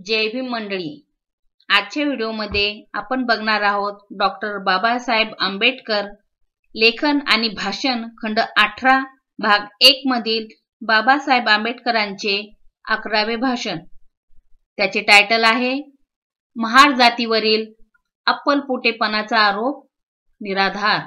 जय भीम मंडळी. आजच्या व्हिडिओमध्ये आपण बघणार आहोत डॉक्टर बाबासाहेब आंबेडकर लेखन आणि भाषण खंड 18 भाग 1 मधील बाबासाहेब आंबेडकरांचे 11वे भाषण. त्याचे टायटल आहे महार जातीवरील अप्पलपोटेपणाचा आरोप निराधार.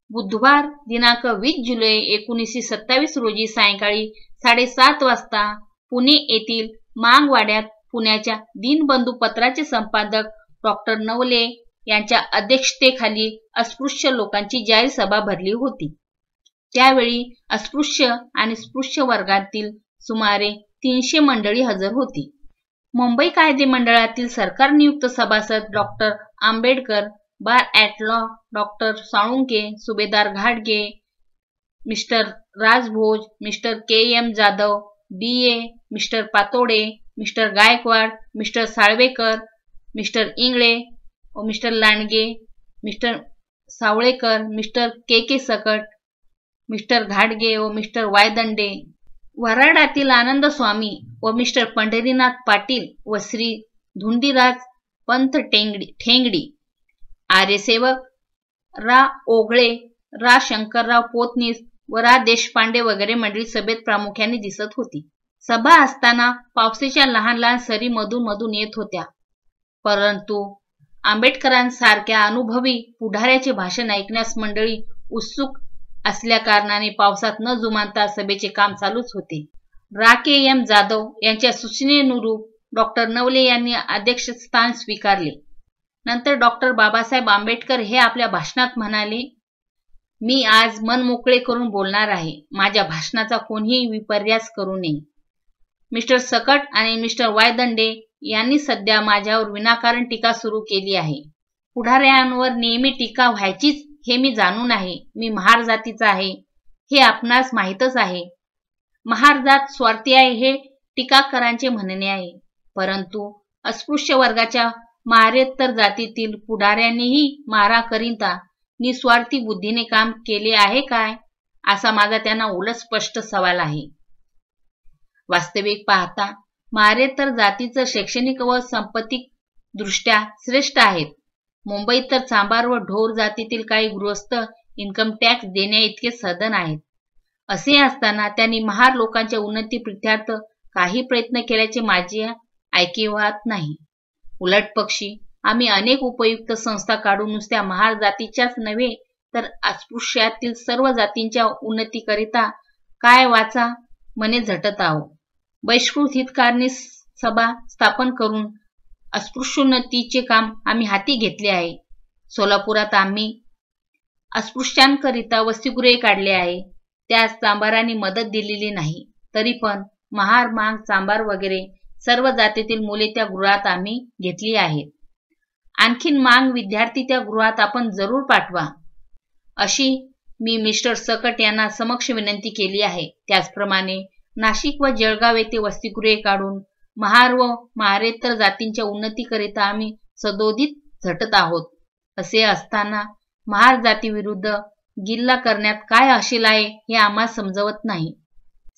बुधवार दिनांक 20 जुलै 1927 रोजी सायंकाळी 7:30 वाजता पुणे येथील मांगवाड्यात पुण्याच्या दीनबंधू पत्राचे संपादक डॉक्टर नवले यांच्या अध्यक्षतेखाली अस्पृश्य लोकांची जाहीर सभा भरली होती. त्यावेळी अस्पृश्य आणि स्पृश्य वर्गातील सुमारे 300 मंडळी हजर होती. मुंबई कायदे मंडळातील सरकारनियुक्त सभासद doctor Ambedkar, bar at law doctor Salunke, सुभेदार घाटगे, mister Rajbhoj, mister K M. Jadhav, B A., mister Patode, mister Gaikwad, mister Salvekar, mister Ingale व mister Landge, mister Savalekar, mister K Sakat, mister घाटगे व मिस्टर वायदंडे, वराडातील आनंद स्वामी व मिस्टर पंढरीनाथ पाटील व श्री धुंडीराज पंथ ठेंगडी, आर्यसेवक रा ओगळे, रा शंकरराव पोतनीस व रा देशपांडे वगैरे मंडळी सभेत प्रामुख्याने दिसत होती. सभा असताना पावसाच्या लहान लहान सरी मधून मधून येत होत्या, परंतु आंबेडकरांसारख्या अनुभवी पुढाऱ्याचे भाषण ऐकण्यास मंडळी उत्सुक असल्या कारणाने पावसात न जुमानता सभेचे काम चालूच होते. रा के.एम. जाधव यांच्या सूचनेनुरूप डॉक्टर नवले यांनी अध्यक्षस्थान स्वीकारले. नंतर डॉक्टर बाबासाहेब आंबेडकर हे आपल्या भाषणात म्हणाले, मी आज मन मोकळे करून बोलणार आहे. माझ्या भाषणाचा कोणीही विपर्यास करू नये. मिस्टर सकट आणि मिस्टर वायदंडे यांनी सध्या माझ्यावर विनाकारण टीका सुरू केली आहे. पुढाऱ्यांवर नेहमी टीका व्हायचीच हे मी जाणून आहे. मी महार जातीचा आहे हे आपणास माहीतच आहे. महार जात स्वार्थी आहे हे टीकाकारांचे म्हणणे आहे, परंतु अस्पृश्य वर्गाच्या महारेतर जातीतील पुढाऱ्यांनीही महाराकरिता निस्वार्थी बुद्धीने काम केले आहे काय, असा माझा त्यांना उलट स्पष्ट सवाल आहे. वास्तविक पाहता महारेतर जातीचं शैक्षणिक व संपत्तिक दृष्ट्या श्रेष्ठ आहेत. मुंबईत तर चांभार व ढोर जातीतील काही गृहस्थ इन्कम टॅक्स देण्या इतके सधन आहेत. असे असताना त्यांनी महार लोकांच्या उन्नतीप्रित्यर्थ काही प्रयत्न केल्याचे माझे ऐकिवात नाही. उलट पक्षी आम्ही अनेक उपयुक्त संस्था काढून नुसत्या महार जातीच्याच नव्हे तर अस्पृश्यातील सर्व जातींच्या उन्नतीकरिता काय वाचा मने झटत आहोत. बहिष्कृत हितकारणी सभा स्थापन करून अस्पृश्योन्नतीचे काम आम्ही हाती घेतले आहे. सोलापुरात आम्ही अस्पृश्यांकरिता वसतिगृहे काढले आहे. त्यास चांभारांनी मदत दिलेली नाही, तरी पण महार, मांग, चांभार वगैरे सर्व जातीतील मुले त्या गृहात आम्ही घेतली आहेत. आणखीन मांग विद्यार्थी त्या गृहात आपण जरूर पाठवा, अशी मी मिस्टर सकट यांना समक्ष विनंती केली आहे. त्याचप्रमाणे नाशिक व जळगाव येथे वसतिगृहे काढून महार व महारेतर जातींच्या उन्नतीकरिता आम्ही सदोदित झटत आहोत. असे असताना महार जातीविरुद्ध गिल्ला करण्यात काय असेल आहे हे आम्हाला समजवत नाही.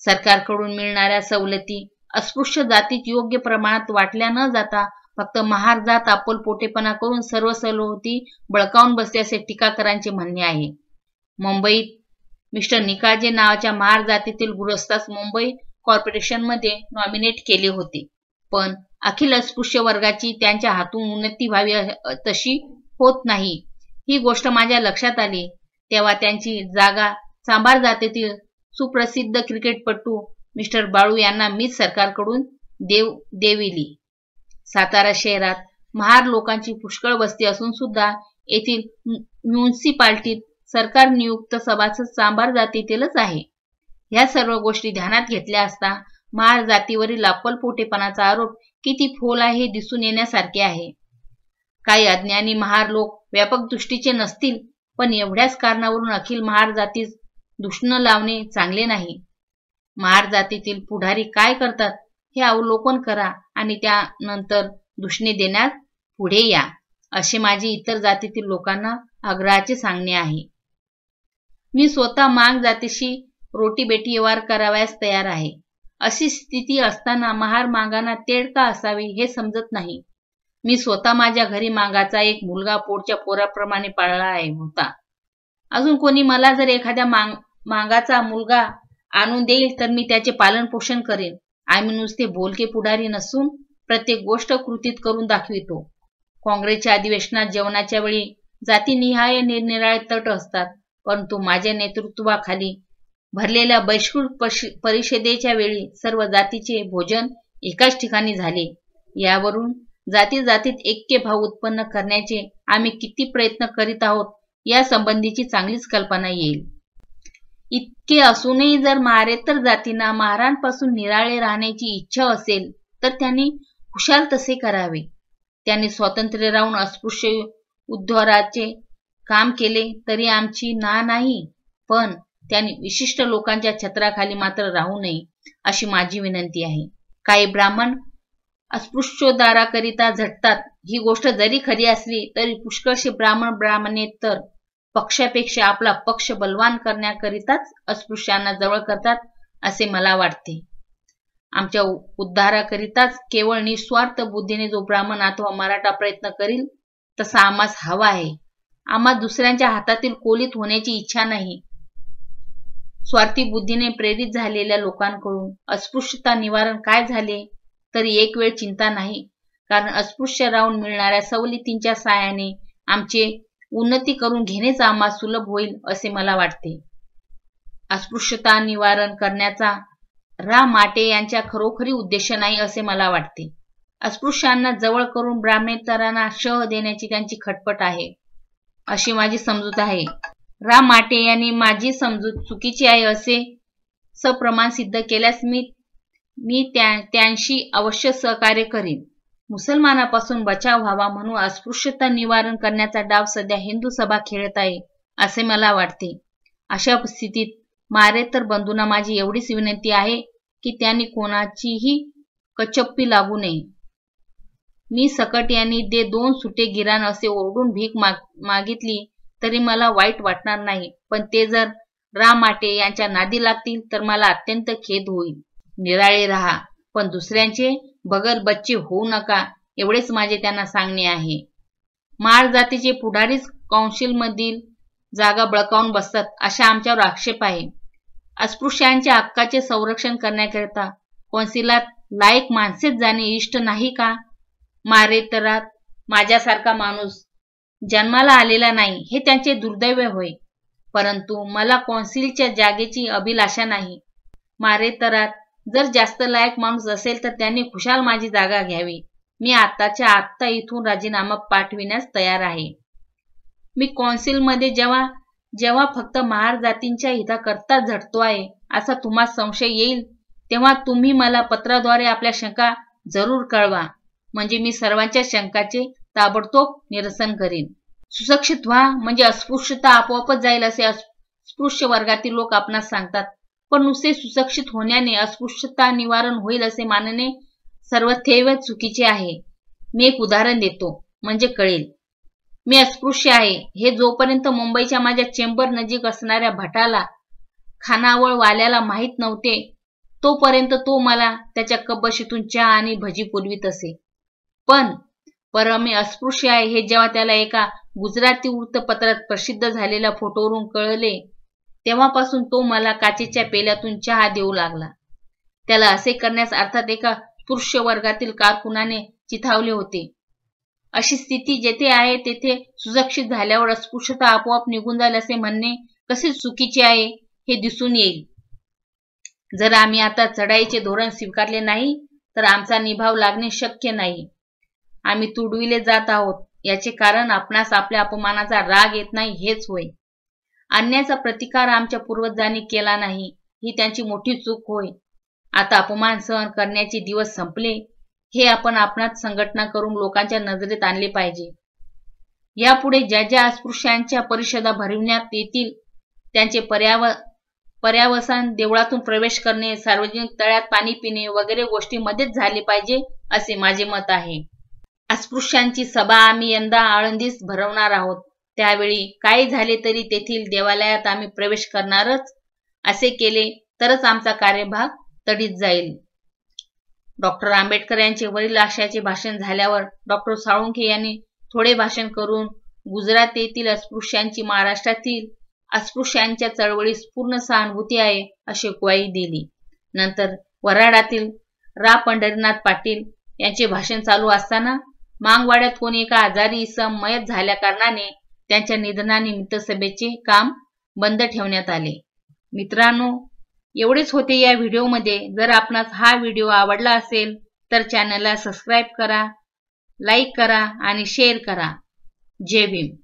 सरकारकडून मिळणाऱ्या सवलती अस्पृश्य जातीत योग्य प्रमाणात वाटल्या न जाता फक्त महार जात अप्पलपोटेपणा करून सर्व सवलती बळकावून बसते असे टीकाकारांचे म्हणणे आहे. मुंबईत मिस्टर निकाजे नावाच्या महार जातीतील गृहस्थास मुंबई कॉर्पोरेशनमध्ये नॉमिनेट केले होते, पण अखिल अस्पृश्य वर्गाची त्यांच्या हातून उन्नती व्हावी तशी होत नाही. ही गोष्ट माझ्या लक्षात आली तेव्हा त्यांची जागा चांभार जातीतील सुप्रसिद्ध क्रिकेटपटू मिस्टर बाळू यांना मीच सरकारकडून देविली. सातारा शहरात महार लोकांची पुष्कळ वस्ती असून सुद्धा येथील म्युनिसिपालिटीत सरकार नियुक्त सभासद चांभार जातीतीलच आहे. ह्या सर्व गोष्टी ध्यानात घेतल्या असता महार जातीवरील अप्पलपोटेपणाचा आरोप किती फोल आहे हे दिसून येण्यासारखे आहे. काही अज्ञानी महार लोक व्यापक दृष्टीचे नसतील, पण एवढ्याच कारणावरून अखिल महार जातीस दुष्ण लावणे चांगले नाही. महार जातीतील पुढारी काय करतात हे अवलोकन करा आणि त्यानंतर दुष्णे देण्यास पुढे या, असे माझे इतर जातीतील लोकांना आग्रहाचे सांगणे आहे. मी स्वतः मांग जातीशी रोटीबेटी व्यवहार करावयास तयार आहे. अशी स्थिती असताना महार मागांना तेढ का असावी हे समजत नाही. मी स्वतः माझ्या घरी मागाचा एक मुलगा पोटच्या पोराप्रमाणे पाळला होता. अजून कोणी मला जर एखाद्या मागाचा मुलगा आणून देईल तर मी त्याचे पालन पोषण करेन. आम्ही नुसते बोलके पुढारी नसून प्रत्येक गोष्ट कृतीत करून दाखवितो. काँग्रेसच्या अधिवेशनात जेवणाच्या वेळी जातीनिहाय निरनिराळे तट असतात, परंतु माझ्या नेतृत्वाखाली भरलेल्या बहिष्कृत परिषदेच्या वेळी सर्व जातीचे भोजन एकाच ठिकाणी झाले. यावरून जाती जातीत ऐक्यभाव उत्पन्न करण्याचे आम्ही किती प्रयत्न करीत आहोत या संबंधीची चांगलीच कल्पना येईल. इतके असूनही जर महारेतर जातींना महारांपासून निराळे राहण्याची इच्छा असेल तर त्यांनी खुशाल तसे करावे. त्यांनी स्वातंत्र्य राहून अस्पृश्य उद्धाराचे काम केले तरी आमची नाही, पण त्यांनी विशिष्ट लोकांच्या छत्राखाली मात्र राहू नये अशी माझी विनंती आहे. काही ब्राह्मण अस्पृश्योद्धाराकरिता झटतात. ही गोष्ट जरी खरी असली तरी पुष्कळशे ब्राह्मणेतर पक्षापेक्षा आपला पक्ष बलवान करण्याकरिताच अस्पृश्यांना जवळ करतात असे मला वाटते. आमच्या उद्धाराकरिताच केवळ निस्वार्थ बुद्धीने जो ब्राह्मण अथवा मराठा प्रयत्न करील तसा आम्हास हवा आहे. आम्हा दुसऱ्यांच्या हातातील कोलीत होण्याची इच्छा नाही. स्वार्थी बुद्धीने प्रेरित झालेल्या लोकांकडून अस्पृश्यता निवारण काय झाले तरी एक वेळ चिंता नाही, कारण अस्पृश्य राहून मिळणाऱ्या सवलतींच्या साहाय्याने आमचे उन्नती करून घेणेच आम्हास सुलभ होईल असे मला वाटते. अस्पृश्यता निवारण करण्याचा रा माटे यांच्या खरोखरी उद्देश नाही असे मला वाटते. अस्पृश्यांना जवळ करून ब्राह्मणेतरांना शह देण्याची त्यांची खटपट आहे अशी माझी समजूत आहे. रा माटे यांनी माझी समजूत चुकीची आहे असे सप्रमाण सिद्ध केल्यास मी त्यांशी अवश्य सहकार्य करीन. मुसलमानापासून बचाव व्हावा म्हणून अस्पृश्यता निवारण करण्याचा डाव सध्या हिंदू सभा खेळत आहे असे मला वाटते. अशा स्थितीत महारेतर बंधूंना माझी एवढीच विनंती आहे की त्यांनी कोणाचीही कचप्पी लागू नये. मी सकट यांनी दे 2 सुटे गिराण असे ओरडून भीक मागितली तरी मला वाईट वाटणार नाही, पण ते जर रा माटे यांच्या नादी लागतील तर मला अत्यंत खेद होईल. निराळे राहा, पण दुसऱ्यांचे बगर बच्चे होऊ नका एवढेच माझे त्यांना सांगणे आहे. माळ जातीचे पुढारीच कौन्सिलमधील जागा बळकावून बसतात अशा आमच्यावर आक्षेप आहे. अस्पृश्यांच्या हक्काचे संरक्षण करण्याकरिता कौन्सिलात लायक माणसेच जाणे इष्ट नाही का? महारेतरात माझ्यासारखा माणूस जन्माला आलेला नाही हे त्यांचे दुर्दैव होय, परंतु मला कौन्सिलच्या जागेची अभिलाषा नाही. महारेतरात जर जास्त लायक माणूस असेल तर त्यांनी खुशाल माझी जागा घ्यावी. मी आत्ताच्या आत्ता इथून राजीनामा पाठविण्यास तयार आहे. मी कौन्सिलमध्ये जेव्हा फक्त महार जातींच्या हिताकरता झटतो आहे असा तुम्हाला संशय येईल तेव्हा तुम्ही मला पत्राद्वारे आपल्या शंका जरूर कळवा, म्हणजे मी सर्वांच्या शंकाचे ताबडतोब निरसन करीन. सुशिक्षित व्हा म्हणजे अस्पृश्यता आपोआपच जाईल असे अस्पृश्य वर्गातील लोक आपणास सांगतात, पण नुसते सुशिक्षित होण्याने अस्पृश्यता निवारण होईल असे मानणे सर्वथैव चुकीचे आहे. मी एक उदाहरण देतो म्हणजे कळेल. मी अस्पृश्य आहे हे जोपर्यंत मुंबईच्या माझ्या चेंबर नजीक असणाऱ्या भटाला खानावळ वाल्याला माहीत नव्हते तोपर्यंत तो मला त्याच्या कब्बशीतून चहा आणि भजी पुरवीत असे. पण मी अस्पृश्य आहे हे जेव्हा त्याला एका गुजराती वृत्तपत्रात प्रसिद्ध झालेल्या फोटोवरून कळले तेव्हापासून तो मला काचेच्या पेल्यातून चहा देऊ लागला. त्याला असे करण्यास अर्थात एका पुरुष वर्गातील कारकुनाने चिथावले होते. अशी स्थिती जेथे आहे तेथे सुशिक्षित झाल्यावर अस्पृश्यता आपोआप निघून जाईल असे म्हणणे कसे चुकीचे आहे हे दिसून येईल. जर आम्ही आता चढाईचे धोरण स्वीकारले नाही तर आमचा निभाव लागणे शक्य नाही. आम्ही तुडविले जात आहोत याचे कारण आपणास आपल्या अपमानाचा राग येत नाही हेच होय. अन्यायाचा प्रतिकार आमच्या पूर्वजांनी केला नाही ही त्यांची मोठी चूक होय. आता अपमान सहन करण्याचे दिवस संपले हे आपण आपणात संघटना करून लोकांच्या नजरेत आणले पाहिजे. यापुढे ज्या ज्या अस्पृश्यांच्या परिषदा भरविण्यात येतील त्यांचे पर्यावसान देवळातून प्रवेश करणे, सार्वजनिक तळ्यात पाणी पिणे वगैरे गोष्टी मध्येच झाले पाहिजे असे माझे मत आहे. अस्पृश्यांची सभा आम्ही यंदा आळंदीस भरवणार आहोत. त्यावेळी काही झाले तरी तेथील देवालयात आम्ही प्रवेश करणारच. असे केले तरच आमचा कार्यभाग तडीत जाईल. डॉक्टर आंबेडकर यांचे वरील आशयाचे भाषण झाल्यावर डॉक्टर साळुंखे यांनी थोडे भाषण करून गुजरातेतील अस्पृश्यांची महाराष्ट्रातील अस्पृश्यांच्या चळवळीस पूर्ण सहानुभूती आहे अशी ग्वाही दिली. नंतर वऱ्हाडातील रा पंढरीनाथ पाटील यांचे भाषण चालू असताना मांगवाड्यात कोणी एका आजारी इसम मयत झाल्या कारणाने त्यांच्या निधनानिमित्त सभेचे काम बंद ठेवण्यात आले. मित्रांनो, एवढेच होते या व्हिडिओमध्ये. जर आपणास हा व्हिडिओ आवडला असेल तर चॅनलला सबस्क्राईब करा, लाईक करा आणि शेअर करा. जय भीम.